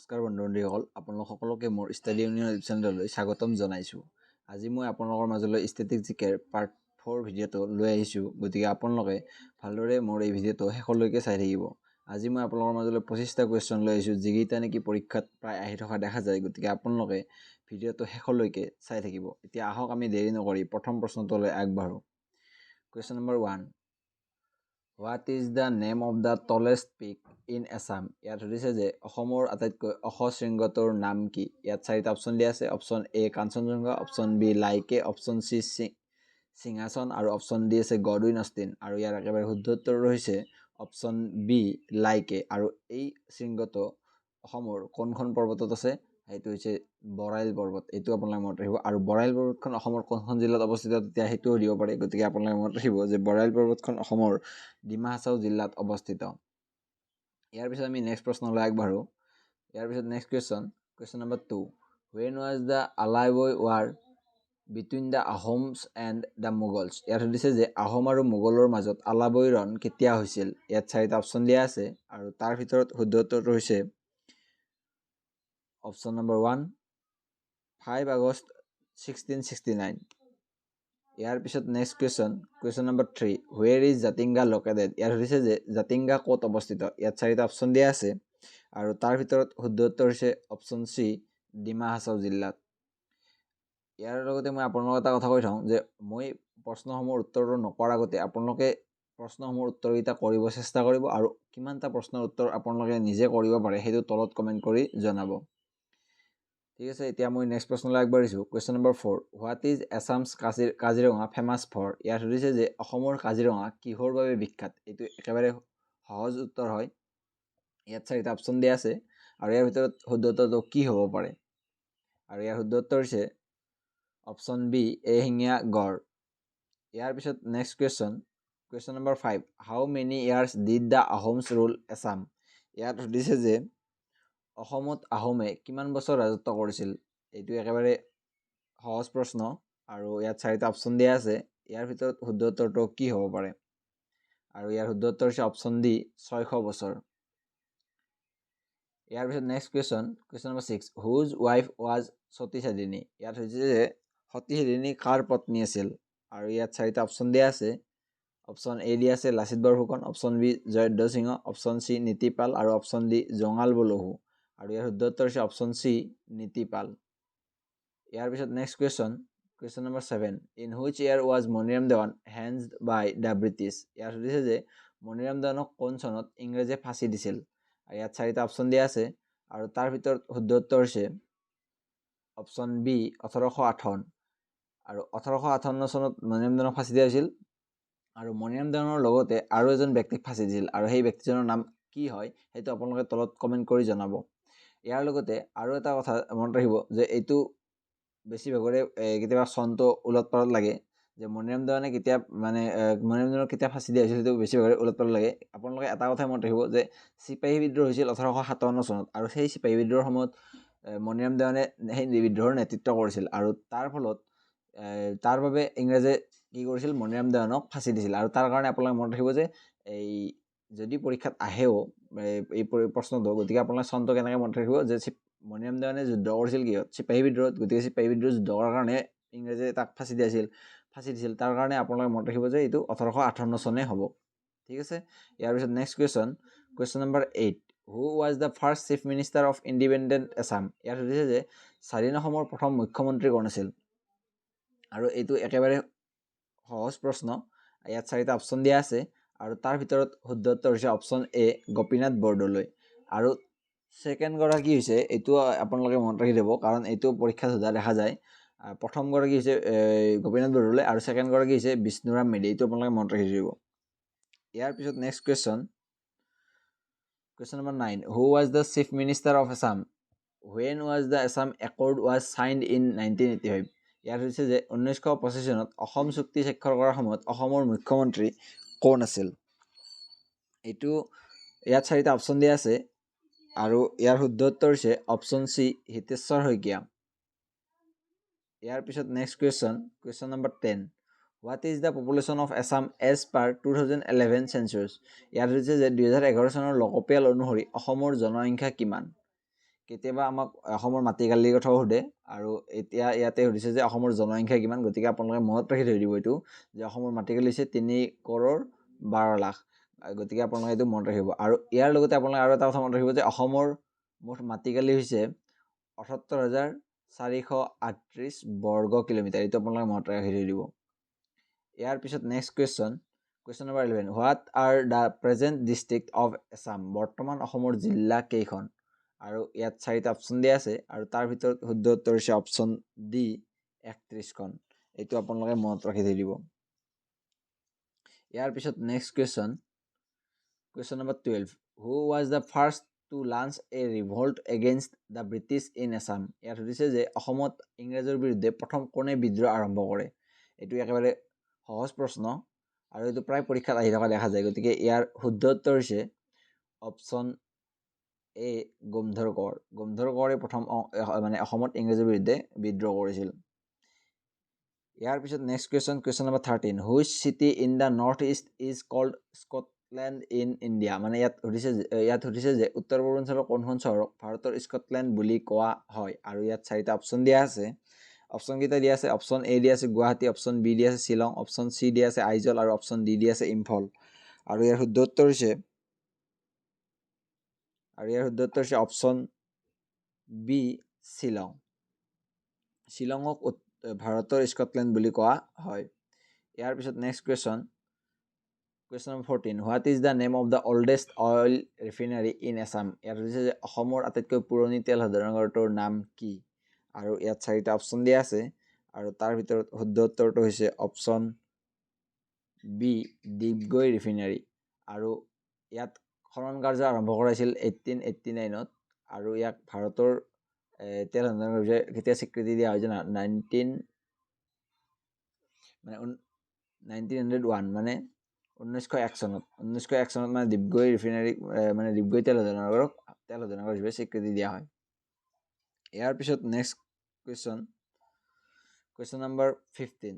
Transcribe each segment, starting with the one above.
নমস্কাৰ বন্ধু-বান্ধৱীসকল, আপোনালোক সকলোকে মোৰ ষ্টাডি ইউনিয়ন ইউটিউব চেনেললৈ স্বাগতম জনাইছোঁ। আজি মই আপোনালোকৰ মাজলৈ ষ্টেটিক জিকেৰ পাৰ্ট 4 ভিডিঅ'টো লৈ আহিছোঁ। গতিকে আপোনালোকে ভালদৰে মোৰ এই ভিডিঅ'টো শেষলৈকে চাই থাকিব। আজি মই আপোনালোকৰ মাজলৈ 25টা কুৱেশ্যন লৈ আহিছোঁ, যিকেইটা নেকি পৰীক্ষাত প্ৰায় আহি থকা দেখা যায়। গতিকে আপোনালোকে ভিডিঅ'টো শেষলৈকে চাই থাকিব। এতিয়া আহক আমি দেৰি নকৰি প্ৰথম প্ৰশ্নটোলৈ আগবাঢ়োঁ। Question number 1, what is the name of the টলেষ্ট peak in Assam? ইয়াত সুধিছে যে অসমৰ আটাইতকৈ ওখ শৃংগটোৰ নাম কি? ইয়াত 4টা অপশ্যন দিয়া আছে। Option A Kanchenjunga, option B লাইকে, অপশ্যন চি সিংহাসন আৰু অপশ্যন ডি আছে গডউইন অষ্টিন। আৰু ইয়াৰ একেবাৰে শুদ্ধ উত্তৰ হৈছে অপশ্যন বি লাইকে। আৰু এই শৃংগটো অসমৰ কোনখন পৰ্বতত আছে? সেইটো হৈছে বৰাইল পৰ্বত। এইটো আপোনালোকে মনত ৰাখিব। আৰু বৰাইল পৰ্বতখন অসমৰ কোনখন জিলাত অৱস্থিত তেতিয়া সেইটোও দিব পাৰে। গতিকে আপোনালোকে মনত ৰাখিব যে বৰাইল পৰ্বতখন অসমৰ ডিমা হাছাও জিলাত অৱস্থিত। ইয়াৰ পিছত আমি নেক্সট প্ৰশ্নলৈ আগবাঢ়োঁ। ইয়াৰ পিছত next question number 2, when was the Alaboi war between the Ahoms and the Mughals? ইয়াত সুধিছে যে আহোম আৰু মোগলৰ মাজত আলাবৈ ৰণ কেতিয়া হৈছিল? ইয়াত 4টা অপশ্যন দিয়া আছে। আৰু তাৰ ভিতৰত শুদ্ধ উত্তৰটো হৈছে অপশ্যন নম্বৰ 1, 5 আগষ্ট 1669। ইয়াৰ পিছত next question number 3, where is Jatinga located? ইয়াত সুধিছে যে জাতিংগা ক'ত অৱস্থিত? ইয়াত 4টা অপশ্যন দিয়া আছে। আৰু তাৰ ভিতৰত শুদ্ধ উত্তৰ হৈছে অপশ্যন চি, ডিমা হাছাও জিলাত। ইয়াৰ লগতে মই আপোনালোকক এটা কথা কৈ থওঁ যে মই প্ৰশ্নসমূহৰ উত্তৰটো নকৰাৰ আগতে আপোনালোকে প্ৰশ্নসমূহৰ উত্তৰকেইটা কৰিব চেষ্টা কৰিব। আৰু কিমানটা প্ৰশ্নৰ উত্তৰ আপোনালোকে নিজে কৰিব পাৰে সেইটো তলত কমেণ্ট কৰি জনাব। ঠিক আছে, এতিয়া মই নেক্সট প্ৰশ্নলৈ আগবাঢ়িছোঁ। Question number 4, what is Assam's Kaziranga famous for? ইয়াত সুধিছে যে অসমৰ কাজিৰঙা কিহৰ বাবে বিখ্যাত? এইটো একেবাৰে সহজ উত্তৰ হয়। ইয়াত 4টা অপশ্যন দিয়া আছে। আৰু ইয়াৰ ভিতৰত শুদ্ধ উত্তৰটো কি হ'ব পাৰে? আৰু ইয়াৰ শুদ্ধ উত্তৰ হৈছে অপশ্যন বি, এশিঙীয়া গড়। ইয়াৰ পিছত next question number 5, how many years did the Ahoms rule Assam? ইয়াত সুধিছে যে অসমত আহোমে কিমান বছৰ ৰাজত্ব কৰিছিল? এইটো একেবাৰে সহজ প্ৰশ্ন। আৰু ইয়াত 4টা অপশ্যন দিয়া আছে। ইয়াৰ ভিতৰত শুদ্ধ উত্তৰটো কি হ'ব পাৰে? আৰু ইয়াৰ শুদ্ধ উত্তৰ হৈছে অপশ্যন ডি, 600 বছৰ। ইয়াৰ পিছত নেক্সট কুৱেশ্যন নম্বৰ 6, হুজ ৱাইফ ৱাজ সতী সাধিনী? ইয়াত হৈছে যে সতী সাধিনী কাৰ পত্নী আছিল? আৰু ইয়াত 4টা অপশ্যন দিয়া আছে। অপশ্যন এ দিয়া আছে লাচিত বৰফুকন, অপশ্যন বি জয়ধ্বজ সিংহ, অপশ্যন চি নীতিপাল আৰু অপশ্যন ডি জঙাল বলহু। আৰু ইয়াৰ শুদ্ধ উত্তৰ হৈছে অপশ্যন চি, নীতিপাল। ইয়াৰ পিছত next question number 7, in which year was Maniram Dewan hanged by the British? ইয়াত সুধিছে যে মণিৰাম দেৱানক কোন চনত ইংৰাজে ফাঁচি দিছিল? আৰু ইয়াত 4টা অপশ্যন দিয়া আছে। আৰু তাৰ ভিতৰত শুদ্ধ উত্তৰ হৈছে অপশ্যন বি, 1858। আৰু 1858 চনত মণিৰাম দেৱানক ফাঁচি দিয়া হৈছিল। আৰু মণিৰাম দেৱানৰ লগতে আৰু এজন ব্যক্তিক ফাঁচি দিছিল। আৰু সেই ব্যক্তিজনৰ নাম কি হয় সেইটো আপোনালোকে তলত কমেণ্ট কৰি জনাব। ইয়াৰ লগতে আৰু এটা কথা মনত ৰাখিব যে এইটো বেছিভাগৰে কেতিয়াবা চনটো ওলট পালট লাগে, যে মণিৰাম দেৱানে মণিৰাম দেৱানক কেতিয়া ফাঁচি দিয়া হৈছিল সেইটো বেছিভাগৰে ওলট পালট লাগে। আপোনালোকে এটা কথাই মনত ৰাখিব যে চিপাহী বিদ্ৰোহ হৈছিল 1857 চনত। আৰু সেই চিপাহী বিদ্ৰোহৰ সময়ত মণিৰাম দেৱানে সেই বিদ্ৰোহৰ নেতৃত্ব কৰিছিল। আৰু তাৰ ফলত তাৰ বাবে ইংৰাজে কি কৰিছিল, মণিৰাম দেৱানক ফাঁচি দিছিল। আৰু তাৰ কাৰণে আপোনালোকে মনত ৰাখিব যে এই যদি পৰীক্ষাত আহেও এই প্ৰশ্নটো, গতিকে আপোনালোকে চনটো কেনেকৈ মনত ৰাখিব যে মণিৰাম দেৱানে যুদ্ধ কৰিছিল কিহত? চিপাহী বিদ্ৰোহত। গতিকে চিপাহী বিদ্ৰোহ যুদ্ধ কৰাৰ কাৰণে ইংৰাজে তাক ফাঁচি দিছিল। তাৰ কাৰণে আপোনালোকে মনত ৰাখিব যে এইটো 1858 চনে হ'ব। ঠিক আছে। ইয়াৰ পিছত next question number 8, who was the first chief minister of independent Assam? ইয়াত সুধিছে যে স্বাধীন অসমৰ প্ৰথম মুখ্যমন্ত্ৰী কোন আছিল? আৰু এইটো একেবাৰে সহজ প্ৰশ্ন। ইয়াত 4টা অপশ্যন দিয়া আছে। আৰু তাৰ ভিতৰত শুদ্ধ উত্তৰ হৈছে অপশ্যন এ, গোপীনাথ বৰদলৈ। আৰু ছেকেণ্ডগৰাকী হৈছে, এইটো আপোনালোকে মনত ৰাখি দিব কাৰণ এইটো পৰীক্ষাত সোধা দেখা যায়। প্ৰথমগৰাকী হৈছে গোপীনাথ বৰদলৈ আৰু ছেকেণ্ডগৰাকী হৈছে বিষ্ণুৰাম মেধি। এইটো আপোনালোকে মনত ৰাখি দিব। ইয়াৰ পিছত next question number 9, who was the chief minister of Assam when was the Assam accord was signed in 1985? ইয়াত হৈছে যে 1925 চনত অসম চুক্তি স্বাক্ষৰ কৰাৰ সময়ত অসমৰ মুখ্যমন্ত্ৰী কোন আছিল? এইটো ইয়াত 4টা অপশ্যন দিয়া আছে। আৰু ইয়াৰ শুদ্ধ উত্তৰ হৈছে অপশ্যন চি, হিতেশ্বৰ শইকীয়া। ইয়াৰ পিছত next question number 10, what is the population of Assam as per 2011 census? ইয়াত হৈছে যে 2011 চনৰ লোকপিয়ল অনুসৰি অসমৰ জনসংখ্যা কিমান? কেতিয়াবা আমাক অসমৰ মাটিকালিৰ কথাও সোধে আৰু এতিয়া ইয়াতে সুধিছে যে অসমৰ জনসংখ্যা কিমান, গতিকে আপোনালোকে মনত ৰাখি থৈ দিব এইটো যে অসমৰ মাটিকালি হৈছে 3,12,00,00,000, গতিকে আপোনালোকে এইটো মনত ৰাখিব। আৰু ইয়াৰ লগতে আপোনালোকে আৰু এটা কথা মনত ৰাখিব যে অসমৰ মুঠ মাটিকালি হৈছে 78,438 বৰ্গ কিলোমিটাৰ, এইটো আপোনালোকে মনত ৰাখি থৈ দিব। ইয়াৰ পিছত next question number 11, what are the present district of Assam, বৰ্তমান অসমৰ জিলা কেইখন? আৰু ইয়াত 4টা অপশ্যন দিয়া আছে আৰু তাৰ ভিতৰত শুদ্ধ উত্তৰ হৈছে অপশ্যন ডি 31খন, এইটো আপোনালোকে মনত ৰাখি থৈ দিব। ইয়াৰ পিছত next question number 12, who was the first to launch a revolt against the British in Assam, ইয়াত সুধিছে যে অসমত ইংৰাজৰ বিৰুদ্ধে প্ৰথম কোনে বিদ্ৰোহ আৰম্ভ কৰে। এইটো একেবাৰে সহজ প্ৰশ্ন আৰু এইটো প্ৰায় পৰীক্ষাত আহি থকা দেখা যায়, গতিকে ইয়াৰ শুদ্ধ উত্তৰ হৈছে অপশ্যন এ গোমধৰ কোঁৱৰ। গোমধৰ কোঁৱৰে প্ৰথম মানে অসমত ইংৰাজৰ বিৰুদ্ধে বিদ্ৰোহ কৰিছিল। ইয়াৰ পিছত next question number 13, which city in the north east is called Scotland in India, মানে ইয়াত সুধিছে যে উত্তৰ পূৰ্বাঞ্চলৰ কোনখন চহৰক ভাৰতৰ স্কটলেণ্ড বুলি কোৱা হয়। আৰু ইয়াত 4টা অপশ্যন দিয়া আছে। অপশ্যনকেইটা দিয়া আছে, অপশ্যন এ দিয়া আছে গুৱাহাটী, অপশ্যন বি দিয়া আছে শ্বিলং, অপশ্যন চি দিয়া আছে আইজল আৰু অপশ্যন ডি দিয়া আছে ইম্ফল। আৰু ইয়াৰ শুদ্ধ উত্তৰ হৈছে অপশ্যন বি শ্বিলং। শ্বিলঙক ভাৰতৰ স্কটলেণ্ড বুলি কোৱা হয়। ইয়াৰ পিছত next question number 14, what is the name of the oldest oil refinery in Assam, ইয়াত হৈছে যে অসমৰ আটাইতকৈ পুৰণি তেল শোধনাগাৰটোৰ নাম কি? আৰু ইয়াত 4টা অপশ্যন দিয়া আছে আৰু তাৰ ভিতৰত শুদ্ধ উত্তৰটো হৈছে অপশ্যন বি ডিগবৈ ৰিফাইনাৰী। আৰু ইয়াত খনন কাৰ্য আৰম্ভ কৰাইছিল 1889ত আৰু ইয়াক ভাৰতৰ তেল শোধনাগাৰ কেতিয়া স্বীকৃতি দিয়া হয় জানা? 1901 মানে 1901 চনত মানে ডিগবৈ ৰিফাইনাৰী মানে ডিগবৈ তেল শোধনাগাৰক হিচাপে স্বীকৃতি দিয়া হয়। ইয়াৰ পিছত নেক্সট কুৱেশ্যন নম্বৰ 15,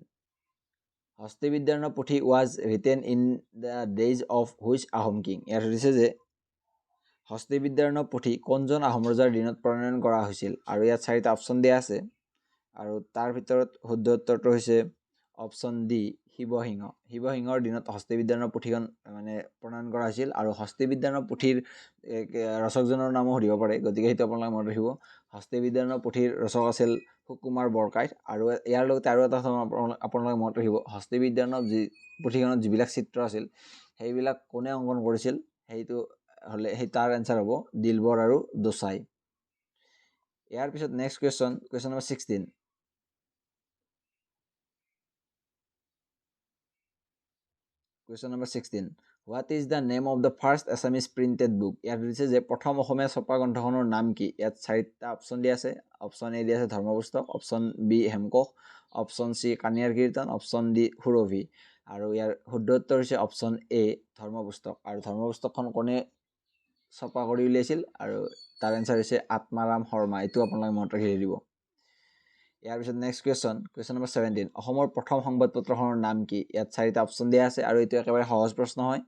হস্তিবিদ্যাৰ্ণ পুথি was written in the days of which Ahom king, ইয়াত সুধিছে যে হস্তিবিদ্যাৰ্ণ পুথি কোনজন আহোম ৰজাৰ দিনত প্ৰণয়ন কৰা হৈছিল। আৰু ইয়াত 4টা অপশ্যন দিয়া আছে আৰু তাৰ ভিতৰত শুদ্ধ উত্তৰটো হৈছে অপশ্যন ডি শিৱসিংহ। শিৱসিংহৰ দিনত হস্তিবিদ্যাৰ্ণ পুথিখন মানে প্ৰণয়ন কৰা হৈছিল। আৰু হস্তিবিদ্যাৰ্ণ পুথিৰ ৰচকজনৰ নামো সুধিব পাৰে, গতিকে সেইটো আপোনালোকে মনত ৰাখিব। হস্তিবিদ্যাৰ্ণ পুথিৰ ৰচক আছিল সুকুমাৰ বৰকাইত। আৰু ইয়াৰ লগতে আৰু এটা কথা আপোনালোকে মনত ৰাখিব, হস্তিবিদ্যাৰ্ণ পুথিখনত যিবিলাক চিত্ৰ আছিল সেইবিলাক কোনে অংকন কৰিছিল, সেইটো হ'লে তাৰ এনচাৰ হ'ব দিলবৰ আৰু দোচাই। ইয়াৰ পিছত next question number 16, what is the name of the first Assamese printed book, ইয়াত সুধিছে যে প্ৰথম অসমীয়া ছপা গ্ৰন্থখনৰ নাম কি। ইয়াত 4টা অপশ্যন দিয়া আছে। অপশ্যন এ দিয়া আছে Dharmapustak, option B Hemkosh, option C Kaniyar Kirtan, option D সুৰভি। আৰু ইয়াৰ শুদ্ধ উত্তৰ হৈছে অপশ্যন এ ধৰ্মপুস্তক। আৰু ধৰ্মপুস্তকখন কোনে ছপা কৰি উলিয়াইছিল, আৰু তাৰ এনচাৰ হৈছে আত্মাৰাম শৰ্মা, এইটো আপোনালোকে মনত ৰাখি দিব। ইয়াৰ পিছত নেক্সট কুৱেশ্যন নম্বৰ 17, অসমৰ প্ৰথম সংবাদপত্ৰখনৰ নাম কি। ইয়াত 4টা অপশ্যন দিয়া আছে আৰু এইটো একেবাৰে সহজ প্ৰশ্ন হয়।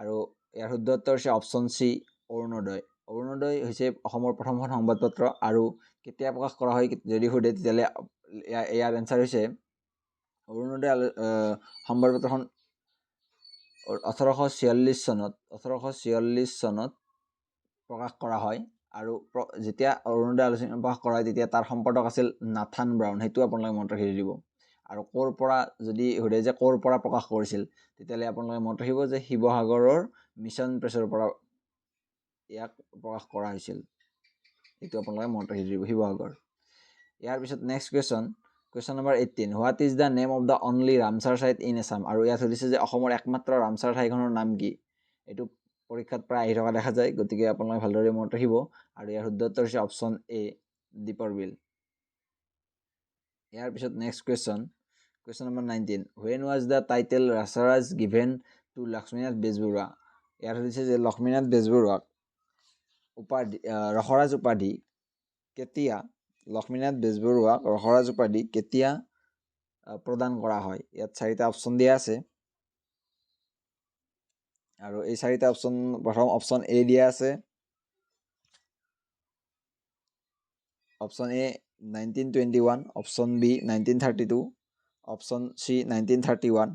আৰু ইয়াৰ শুদ্ধ উত্তৰ হৈছে অপশ্যন চি অৰুণোদয়। অৰুণোদয় হৈছে অসমৰ প্ৰথমখন সংবাদপত্ৰ। আৰু কেতিয়া প্ৰকাশ কৰা হয় যদি সোধে তেতিয়াহ'লে ইয়াৰ এনচাৰ হৈছে অৰুণোদয় সংবাদপত্ৰখন 1846 চনত প্ৰকাশ কৰা হয়। আৰু যেতিয়া অৰুণোদয় আলোচনী প্ৰকাশ কৰা হয় তেতিয়া তাৰ সম্পাদক আছিল নাথান ব্ৰাউন, সেইটো আপোনালোকে মনত ৰাখি দিব। আৰু ক'ৰ পৰা যদি সোধে যে ক'ৰ পৰা প্ৰকাশ কৰিছিল তেতিয়াহ'লে আপোনালোকে মনত ৰাখিব যে শিৱসাগৰৰ মিছন প্ৰেছৰ পৰা ইয়াক প্ৰকাশ কৰা হৈছিল, এইটো আপোনালোকে মনত ৰাখি দিব শিৱসাগৰ। ইয়াৰ পিছত next question number 18, what is the name of the only Ramsar site in Assam. আৰু ইয়াত সুধিছে যে অসমৰ একমাত্ৰ ৰামচাৰ ঠাইখনৰ নাম কি। এইটো পৰীক্ষাত প্ৰায় আহি থকা দেখা যায়, গতিকে আপোনালোকে ভালদৰে মনত ৰাখিব। আৰু ইয়াৰ শুদ্ধ উত্তৰ হৈছে অপশ্যন এ দীপৰ বিল। ইয়াৰ পিছত next question number 19, when was the title Rasaraj given to Lakshminath Bezbaroa. ইয়াত সুধিছে যে লক্ষ্মীনাথ বেজবৰুৱাক ৰসৰাজ উপাধি কেতিয়া প্ৰদান কৰা হয়। ইয়াত 4টা অপশ্যন দিয়া আছে আৰু এই 4টা অপশ্যন প্ৰথম অপশ্যন এ দিয়া আছে, option A 1921, option B 1932, option C 1931,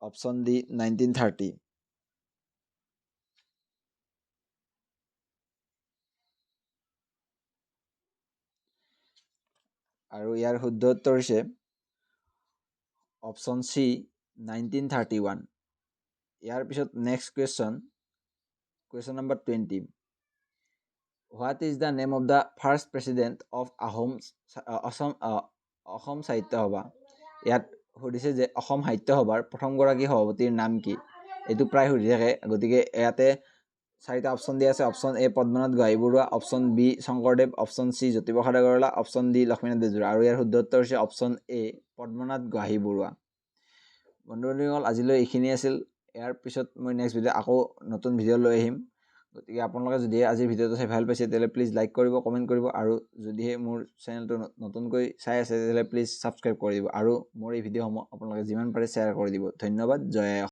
option D 1930। আৰু ইয়াৰ শুদ্ধ উত্তৰ হৈছে অপশ্যন চি 1931। ইয়াৰ পিছত next question number 20। What is the name of the first president of Assam সাহিত্য সভা? ইয়াত সুধিছে যে অসম সাহিত্য সভাৰ প্ৰথমগৰাকী সভাপতিৰ নাম কি? এইটো প্ৰায় সুধি থাকে, গতিকে ইয়াতে 4টা অপশ্যন দিয়া আছে। Option A Padmanath Gohain Baruah, option B Sankardev, option C Jyotiprasad Agarwala, option D Lakshminath Bezbaroa. আৰু ইয়াৰ শুদ্ধ উত্তৰ হৈছে অপশ্যন এ পদ্মনাথ গোহাঁই বৰুৱা। বন্ধু-বান্ধৱীসকল, আজিলৈ এইখিনি আছিল। ইয়াৰ পিছত মই নেক্সট ভিডিঅ' আকৌ নতুন ভিডিঅ' লৈ আহিম। গতিকে আপোনালোকে যদিহে আজিৰ ভিডিঅ'টো চাই ভাল পাইছে তেতিয়াহ'লে প্লিজ লাইক কৰিব, কমেণ্ট কৰিব, আৰু যদিহে মোৰ চেনেলটো নতুনকৈ চাই আছে তেতিয়াহ'লে প্লিজ ছাবস্ক্ৰাইব কৰি দিব, আৰু মোৰ এই ভিডিঅ'সমূহ আপোনালোকে যিমান পাৰে শ্বেয়াৰ কৰি দিব। ধন্যবাদ। জয় অসম।